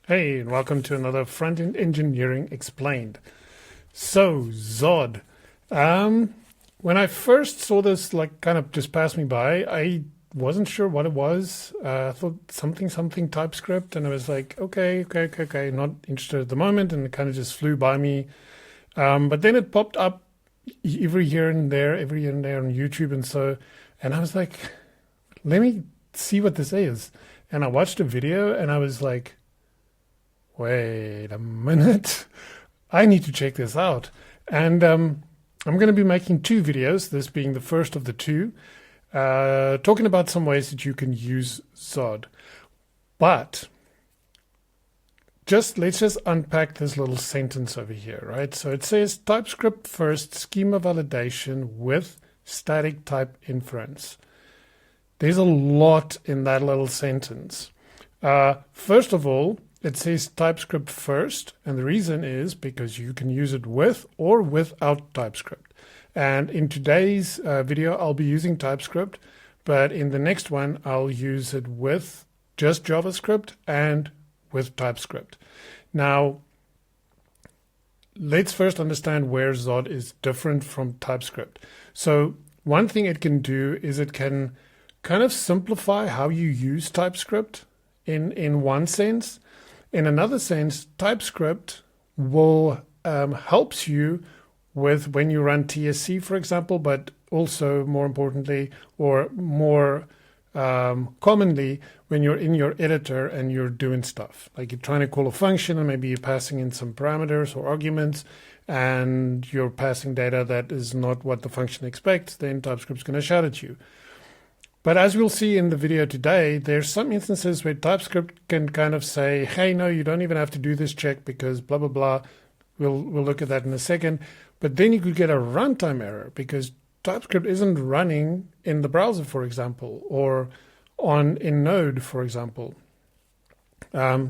Hey, and welcome to another Front-End Engineering Explained. So, Zod. When I first saw this, kind of just pass me by, I wasn't sure what it was. I thought something TypeScript, and I was like, okay, not interested at the moment, and it kind of just flew by me. But then it popped up every here and there on YouTube, and I was like, let me see what this is. And I watched a video, and I was like, wait a minute, I need to check this out. And I'm going to be making two videos, this being the first of the two, talking about some ways that you can use Zod. But let's just unpack this little sentence over here, right? So it says TypeScript-first schema validation with static type inference. There's a lot in that little sentence. First of all, it says TypeScript first, and the reason is because you can use it with or without TypeScript. And in today's video, I'll be using TypeScript, but in the next one, I'll use it with just JavaScript and with TypeScript. Now, let's first understand where Zod is different from TypeScript. So one thing it can do is it can kind of simplify how you use TypeScript in one sense. In another sense, TypeScript will helps you with when you run TSC, for example, but also more importantly, or more commonly, when you're in your editor and you're doing stuff. Like you're trying to call a function and maybe you're passing in some parameters or arguments and you're passing data that is not what the function expects, then TypeScript's going to shout at you. But as we'll see in the video today, there's some instances where TypeScript can kind of say, hey, no, you don't even have to do this check because blah, blah, blah. We'll look at that in a second. But then you could get a runtime error because TypeScript isn't running in the browser, for example, or in Node, for example. Maybe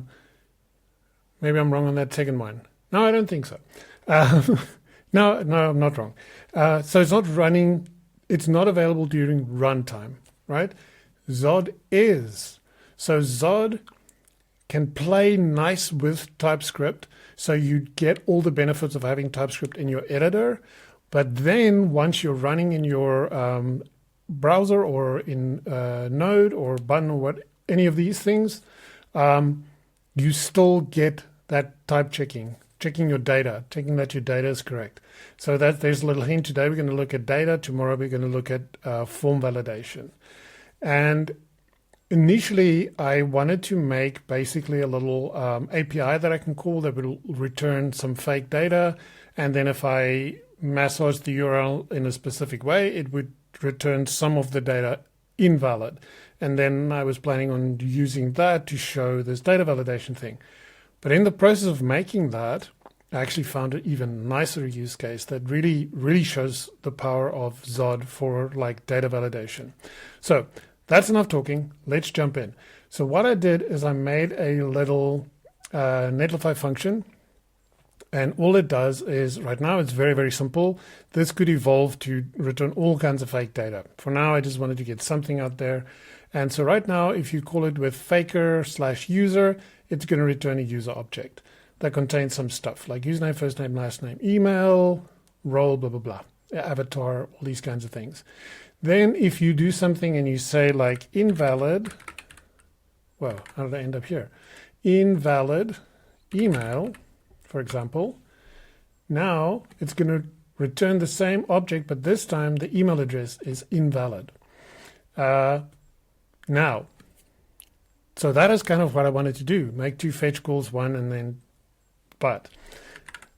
I'm wrong on that second one. No, I don't think so. No, I'm not wrong. So it's not running. It's not available during runtime. Right? Zod is. So Zod can play nice with TypeScript, so you get all the benefits of having TypeScript in your editor. But then once you're running in your browser or in Node or Button or any of these things, you still get that type checking your data, checking that your data is correct. So there's a little hint. Today we're going to look at data. Tomorrow we're going to look at form validation. And initially, I wanted to make basically a little API that I can call that will return some fake data. And then if I massage the URL in a specific way, it would return some of the data invalid. And then I was planning on using that to show this data validation thing. But in the process of making that, I actually found an even nicer use case that really shows the power of Zod for like data validation. So that's enough talking. Let's jump in. So what I did is I made a little Netlify function. And all it does is, right now it's very, very simple. This could evolve to return all kinds of fake data. For now, I just wanted to get something out there. And so right now, if you call it with faker/user, it's going to return a user object that contains some stuff like username, first name, last name, email, role, blah, blah, blah, avatar, all these kinds of things. Then if you do something and you say like invalid, well, how did I end up here? Invalid email, for example, now it's going to return the same object, but this time the email address is invalid. Now, so that is kind of what I wanted to do, make two fetch calls, one and then, but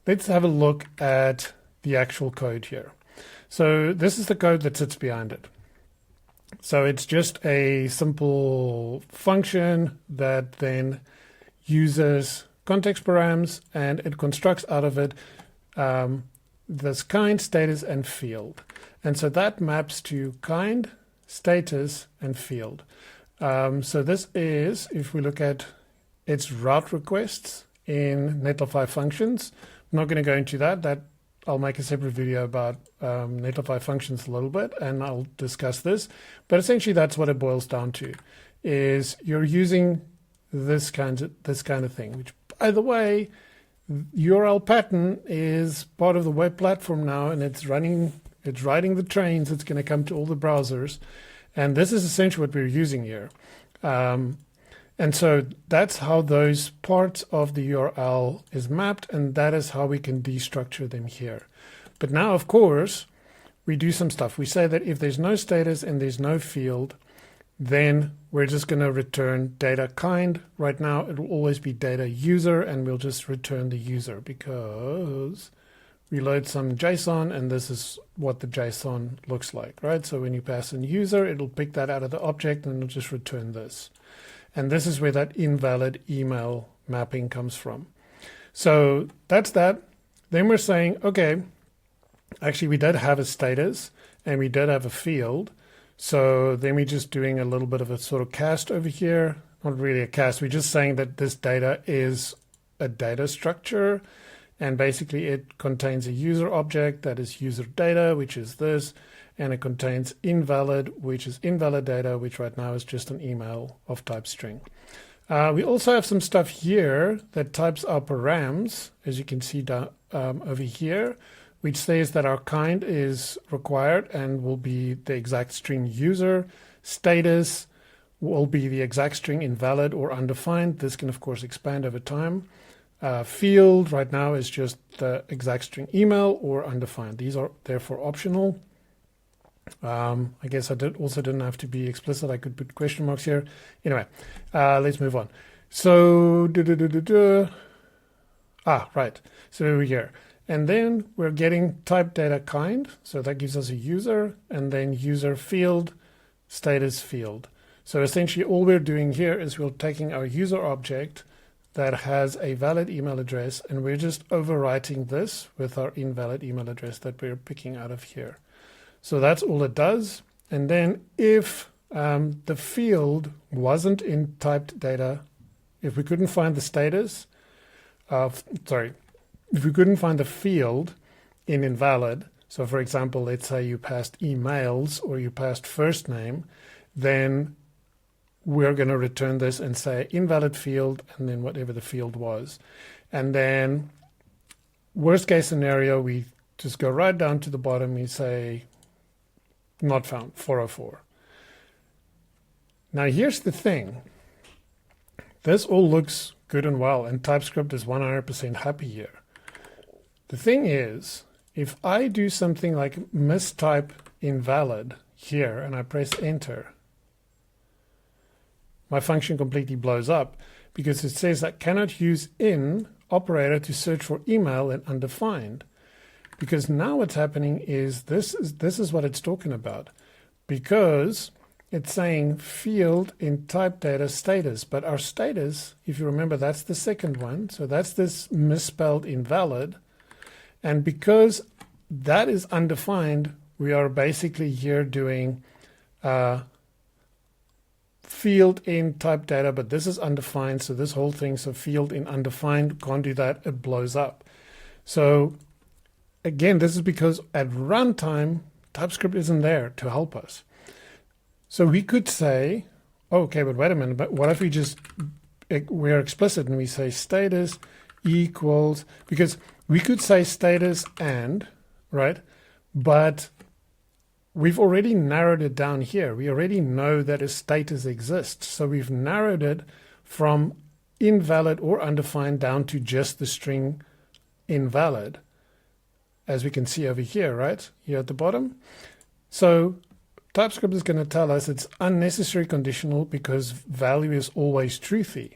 let's have a look at the actual code here. So this is the code that sits behind it. So it's just a simple function that then uses context params and it constructs out of it this kind, status, and field. And so that maps to kind, status, and field. So this is, if we look at its route requests in Netlify Functions, I'm not going to go into that. I'll make a separate video about Netlify Functions a little bit, and I'll discuss this. But essentially, that's what it boils down to, is you're using this kind of thing, which, by the way, URL pattern is part of the web platform now, and it's riding the trains. It's going to come to all the browsers, and this is essentially what we're using here. And so that's how those parts of the URL is mapped, and that is how we can destructure them here. But now, of course, we do some stuff. We say that if there's no status and there's no field, then we're just going to return data kind. Right now, it will always be data user, and we'll just return the user because we load some JSON, and this is what the JSON looks like, right? So when you pass in user, it'll pick that out of the object, and it'll just return this. And this is where that invalid email mapping comes from. So that's that. Then we're saying, okay, actually we did have a status and we did have a field. So then we're just doing a little bit of a sort of cast over here. Not really a cast. We're just saying that this data is a data structure. And basically it contains a user object that is user data, which is this. And it contains invalid, which is invalid data, which right now is just an email of type string. We also have some stuff here that types our params, as you can see down, over here, which says that our kind is required and will be the exact string user. Status will be the exact string invalid or undefined. This can, of course, expand over time. Field right now is just the exact string email or undefined. These are therefore optional. I guess I didn't have to be explicit. I could put question marks here. Anyway, let's move on. So, right. So we're here. And then we're getting type data kind. So that gives us a user, and then user field, status field. So essentially all we're doing here is we're taking our user object that has a valid email address, and we're just overwriting this with our invalid email address that we're picking out of here. So that's all it does. And then if the field wasn't in typed data, if we couldn't find the status, if we couldn't find the field in invalid, so for example, let's say you passed emails or you passed first name, then we're going to return this and say invalid field and then whatever the field was. And then worst case scenario, we just go right down to the bottom, we say not found, 404. Now here's the thing. This all looks good and well, and TypeScript is 100% happy here. The thing is, if I do something like mistype invalid here and I press enter, my function completely blows up because it says that cannot use in operator to search for email in undefined. Because now what's happening is this is what it's talking about, because it's saying field in type data status, but our status, if you remember, that's the second one. So that's this misspelled invalid. And because that is undefined, we are basically here doing field in type data, but this is undefined. So this whole thing, so field in undefined, can't do that. It blows up. So again, this is because at runtime, TypeScript isn't there to help us. So we could say, okay, but wait a minute, but what if we're explicit and we say status equals, because we could say status and, right? But we've already narrowed it down here. We already know that a status exists. So we've narrowed it from invalid or undefined down to just the string invalid, as we can see over here, right? Here at the bottom. So TypeScript is going to tell us it's unnecessary conditional because value is always truthy.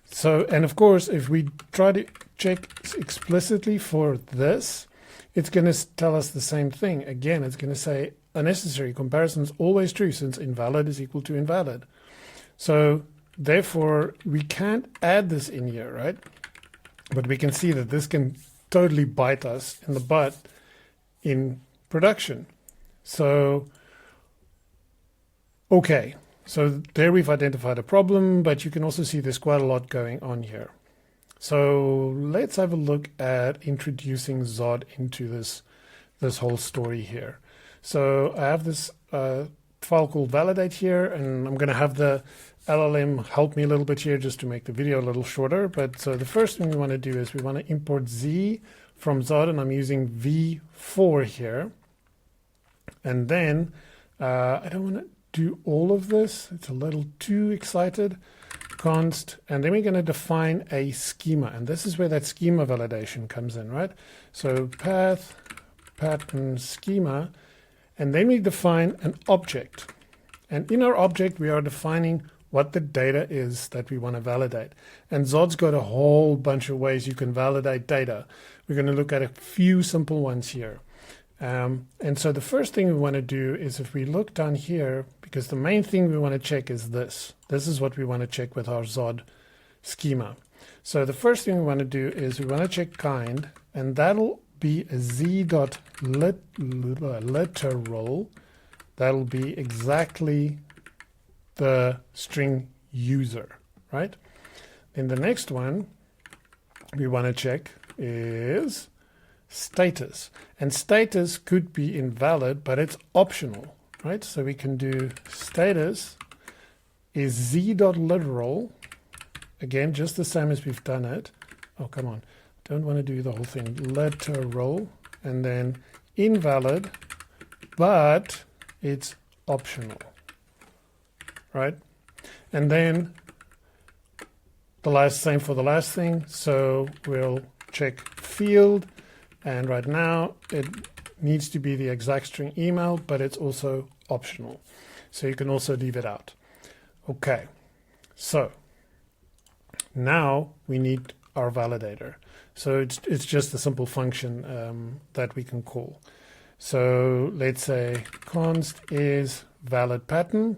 So, and of course, if we try to check explicitly for this, it's going to tell us the same thing. Again, it's going to say unnecessary comparison is always true since invalid is equal to invalid. So therefore, we can't add this in here, right? But we can see that this can totally bite us in the butt in production. So, okay. So there we've identified a problem, but you can also see there's quite a lot going on here. So let's have a look at introducing Zod into this whole story here. So I have this file called validate here, and I'm going to have the LLM helped me a little bit here just to make the video a little shorter. But so the first thing we want to do is we want to import Z from Zod, and I'm using V4 here. And then I don't want to do all of this. It's a little too excited. Const, and then we're going to define a schema, and this is where that schema validation comes in, right? So path, pattern, schema, and then we define an object. And in our object, we are defining what the data is that we want to validate. And Zod's got a whole bunch of ways you can validate data. We're going to look at a few simple ones here. And so the first thing we want to do is if we look down here, because the main thing we want to check is this. This is what we want to check with our Zod schema. So the first thing we want to do is we want to check kind, and that'll be a z.literal. That'll be exactly the string user, right? Then the next one we want to check is status, and status could be invalid, but it's optional, right? So we can do status is z.literal, again just the same as we've done it. Oh, come on, don't want to do the whole thing. Literal, and then invalid, but it's optional, right? And then the last, same for the last thing. So we'll check field. And right now, it needs to be the exact string email, but it's also optional. So you can also leave it out. Okay, so now we need our validator. So it's just a simple function that we can call. So let's say const is valid pattern,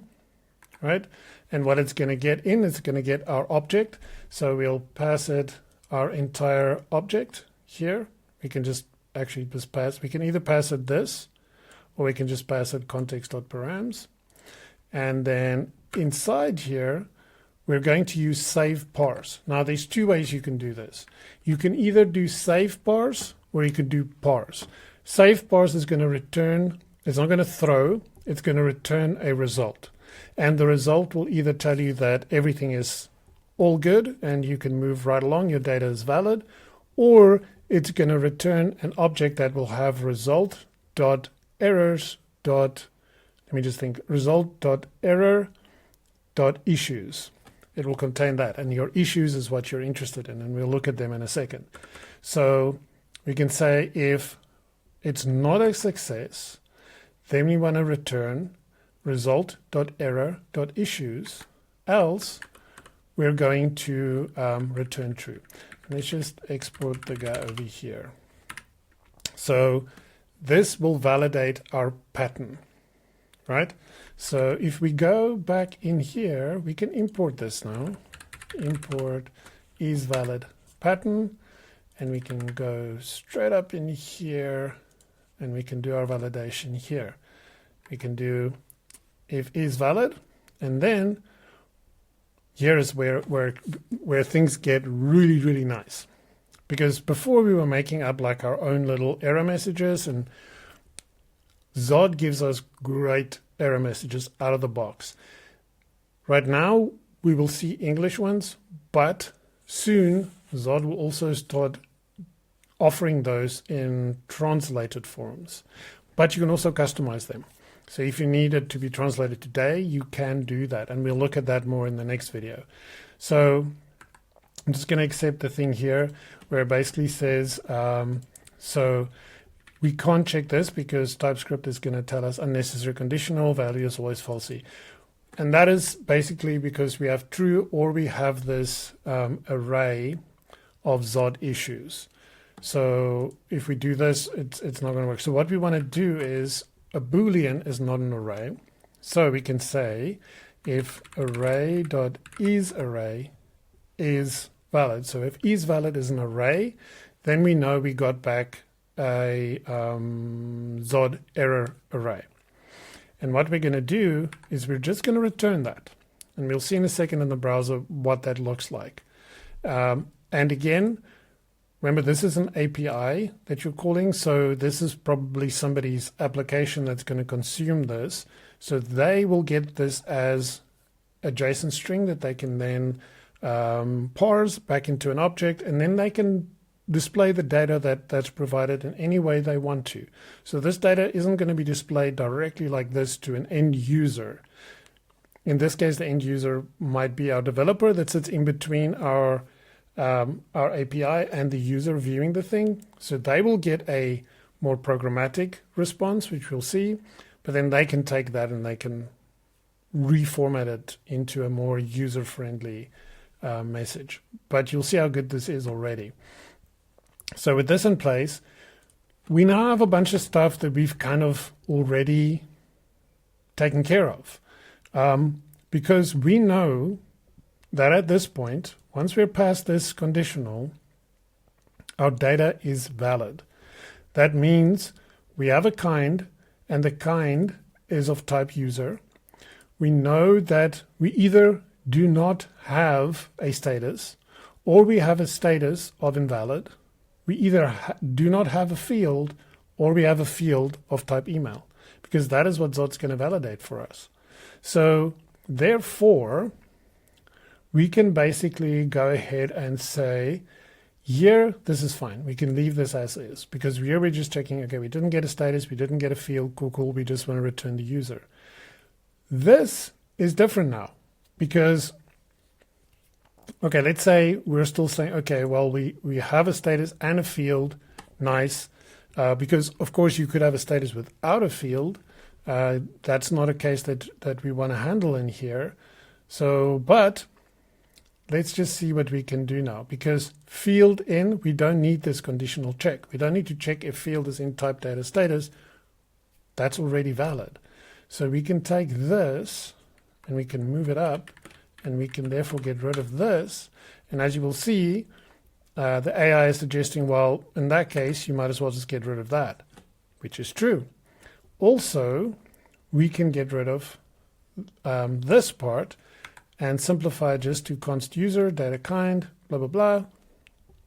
right? And what it's going to get in, it's going to get our object. So we'll pass it our entire object here. We can just actually just pass, we can either pass it this, or we can just pass it context.params. And then inside here, we're going to use save parse. Now there's two ways you can do this. You can either do save parse, or you can do parse. Save parse is going to return, it's not going to throw, it's going to return a result. And the result will either tell you that everything is all good and you can move right along, your data is valid, or it's going to return an object that will have result.errors. Let me just think, result.error.issues. It will contain that, and your issues is what you're interested in, and we'll look at them in a second. So we can say if it's not a success, then we want to return result.error.issues, else we're going to return true. Let's just export the guy over here. So this will validate our pattern, right? So if we go back in here, we can import this now. Import is valid pattern, and we can go straight up in here, and we can do our validation here. We can do if is valid, and then here is where things get really, really nice. Because before we were making up like our own little error messages, and Zod gives us great error messages out of the box. Right now, we will see English ones, but soon Zod will also start offering those in translated forms. But you can also customize them. So if you need it to be translated today, you can do that. And we'll look at that more in the next video. So I'm just going to accept the thing here where it basically says, so we can't check this because TypeScript is going to tell us unnecessary conditional value is always falsy. And that is basically because we have true or we have this array of Zod issues. So if we do this, it's not going to work. So what we want to do is a Boolean is not an array. So we can say if array.isArray is valid. So if isValid is an array, then we know we got back a Zod error array. And what we're going to do is we're just going to return that. And we'll see in a second in the browser what that looks like. And again, remember, this is an API that you're calling, so this is probably somebody's application that's going to consume this. So they will get this as a JSON string that they can then parse back into an object, and then they can display the data that's provided in any way they want to. So this data isn't going to be displayed directly like this to an end user. In this case, the end user might be our developer that sits in between our API and the user viewing the thing. So they will get a more programmatic response, which we'll see, but then they can take that and they can reformat it into a more user-friendly message. But you'll see how good this is already. So with this in place, we now have a bunch of stuff that we've kind of already taken care of. Because we know that at this point, once we're past this conditional, our data is valid. That means we have a kind, and the kind is of type user. We know that we either do not have a status, or we have a status of invalid. We either do not have a field, or we have a field of type email, because that is what Zot's going to validate for us. So therefore, we can basically go ahead and say, here, this is fine. We can leave this as is, because here we're just checking, okay, we didn't get a status, we didn't get a field, cool, we just want to return the user. This is different now, because, okay, let's say we're still saying, okay, well, we have a status and a field, nice, because of course you could have a status without a field. That's not a case that we want to handle in here. So, but let's just see what we can do now, because field in, we don't need this conditional check. We don't need to check if field is in type data status. That's already valid. So we can take this and we can move it up, and we can therefore get rid of this. And as you will see, the AI is suggesting, well, in that case, you might as well just get rid of that, which is true. Also, we can get rid of this part and simplify just to const user, data kind, blah, blah, blah.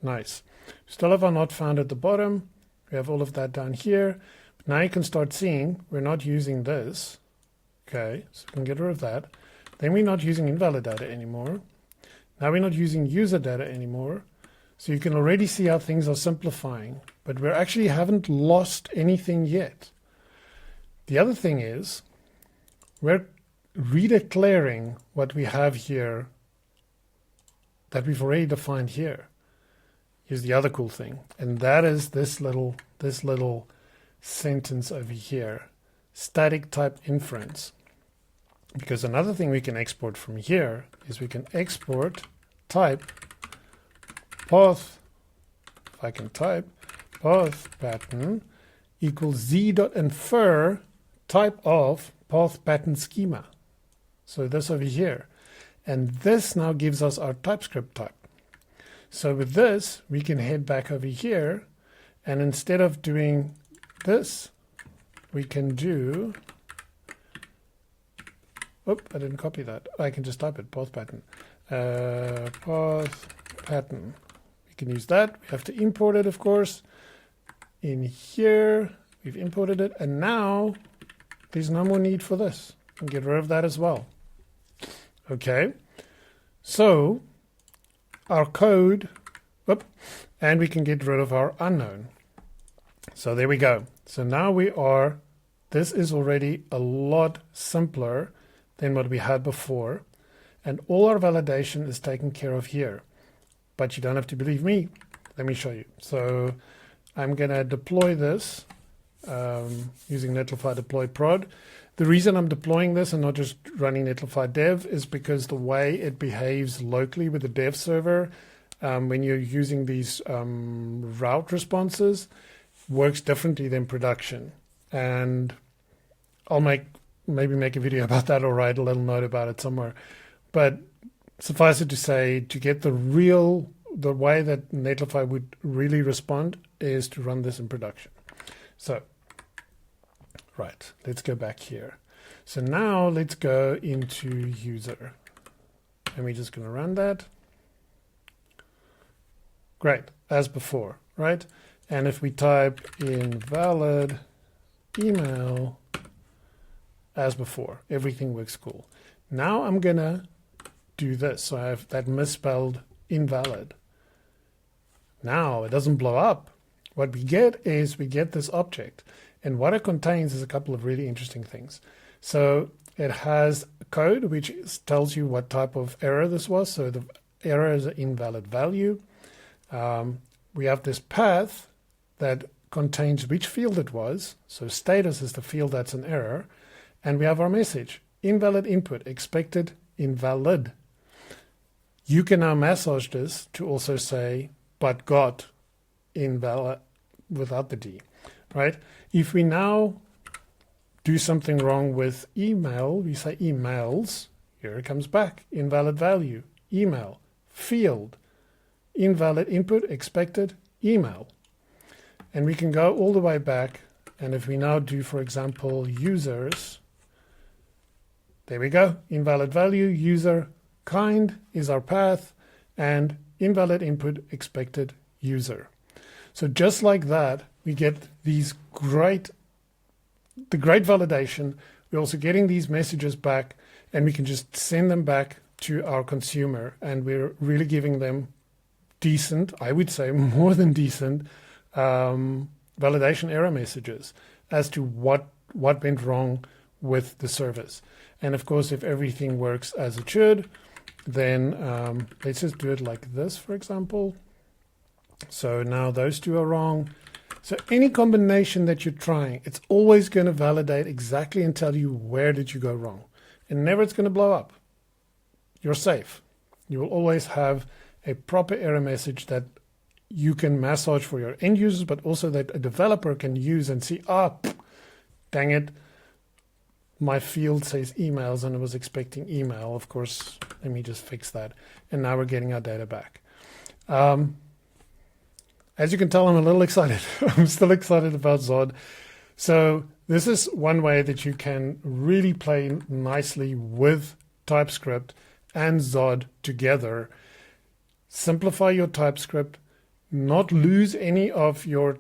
Nice. Still have our not found at the bottom. We have all of that down here. But now you can start seeing we're not using this. Okay, so we can get rid of that. Then we're not using invalid data anymore. Now we're not using user data anymore. So you can already see how things are simplifying, but we actually haven't lost anything yet. The other thing is we're redeclaring what we have here that we've already defined here. Here's the other cool thing, and that is this little sentence over here, static type inference. Because another thing we can export from here is we can export type path, if I can type, path pattern equals z.infer type of path pattern schema. So this over here. And this now gives us our TypeScript type. So with this, we can head back over here, and instead of doing this, we can do, I didn't copy that. I can just type it, path pattern. Path pattern. We can use that. We have to import it, of course. In here, we've imported it, and now there's no more need for this. We can get rid of that as well. Okay, so our code, and we can get rid of our unknown. So there we go. So now this is already a lot simpler than what we had before, and all our validation is taken care of here. But you don't have to believe me. Let me show you. So I'm going to deploy this using Netlify deploy prod. The reason I'm deploying this and not just running Netlify dev is because the way it behaves locally with the dev server when you're using these route responses works differently than production. And I'll maybe make a video about that or write a little note about it somewhere. But suffice it to say, to get the way that Netlify would really respond is to run this in production. So, right, let's go back here. So now let's go into user. And we're just going to run that. Great, as before, right? And if we type invalid email, as before, everything works cool. Now I'm going to do this. So I have that misspelled invalid. Now it doesn't blow up. What we get is we get this object. And what it contains is a couple of really interesting things. So it has code which tells you what type of error this was. So the error is an invalid value. We have this path that contains which field it was. So status is the field that's an error. And we have our message. Invalid input, expected invalid. You can now massage this to also say, but got invalid without the D, right? If we now do something wrong with email, we say emails, here it comes back, invalid value, email, field, invalid input, expected email. And we can go all the way back. And if we now do, for example, users, there we go, invalid value, user, kind is our path, and invalid input, expected user. So just like that, we get the great validation. We're also getting these messages back, and we can just send them back to our consumer, and we're really giving them decent, I would say more than decent, validation error messages as to what went wrong with the service. And of course, if everything works as it should, then let's just do it like this, for example. So now those two are wrong. So any combination that you're trying, it's always going to validate exactly and tell you where did you go wrong. And never it's going to blow up. You're safe. You will always have a proper error message that you can massage for your end users, but also that a developer can use and see, dang it, my field says emails and I was expecting email. Of course, let me just fix that. And now we're getting our data back. As you can tell, I'm a little excited. I'm still excited about Zod. So this is one way that you can really play nicely with TypeScript and Zod together. Simplify your TypeScript, not lose any of your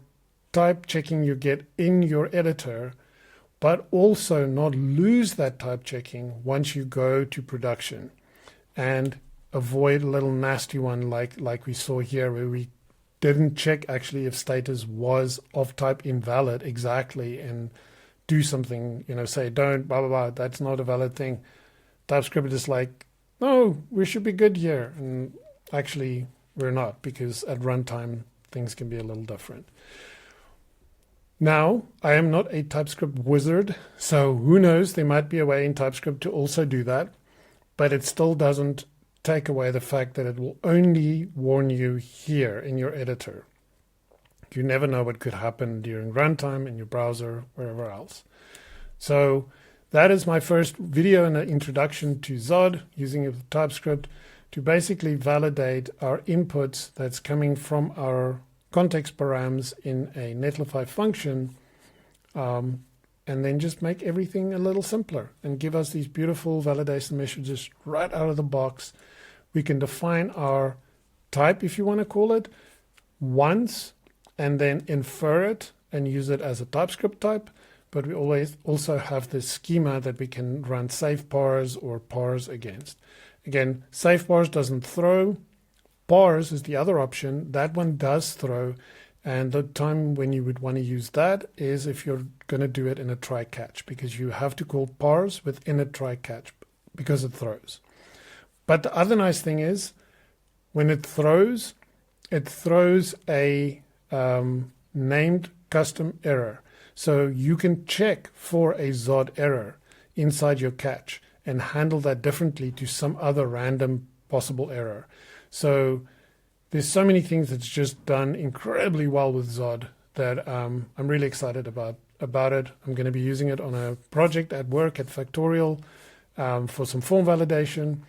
type checking you get in your editor, but also not lose that type checking once you go to production, and avoid a little nasty one like we saw here, where we didn't check actually if status was of type invalid exactly and do something, say don't, blah, blah, blah, that's not a valid thing. TypeScript is like, no, we should be good here. And actually we're not, because at runtime things can be a little different. Now, I am not a TypeScript wizard, so who knows, there might be a way in TypeScript to also do that, but it still doesn't take away the fact that it will only warn you here in your editor. You never know what could happen during runtime in your browser, wherever else. So that is my first video and an introduction to Zod using TypeScript to basically validate our inputs that's coming from our context params in a Netlify function, and then just make everything a little simpler and give us these beautiful validation messages right out of the box. We can define our type, if you want to call it, once, and then infer it and use it as a TypeScript type. But we always also have this schema that we can run safe parse or parse against. Again, safe parse doesn't throw. Parse is the other option. That one does throw. And the time when you would want to use that is if you're going to do it in a try catch, because you have to call parse within a try catch because it throws. But the other nice thing is when it throws a named custom error. So you can check for a Zod error inside your catch and handle that differently to some other random possible error. So there's so many things that's just done incredibly well with Zod that I'm really excited about it. I'm going to be using it on a project at work at Factorial for some form validation.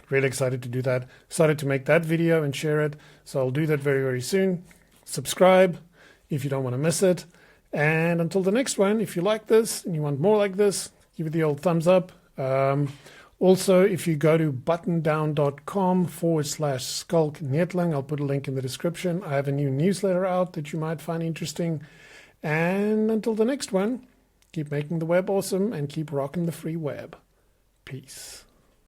Really excited to do that. Excited to make that video and share it. So I'll do that very, very soon. Subscribe if you don't want to miss it. And until the next one, if you like this and you want more like this, give it the old thumbs up. Also, if you go to buttondown.com/skulknetling, I'll put a link in the description. I have a new newsletter out that you might find interesting. And until the next one, keep making the web awesome and keep rocking the free web. Peace.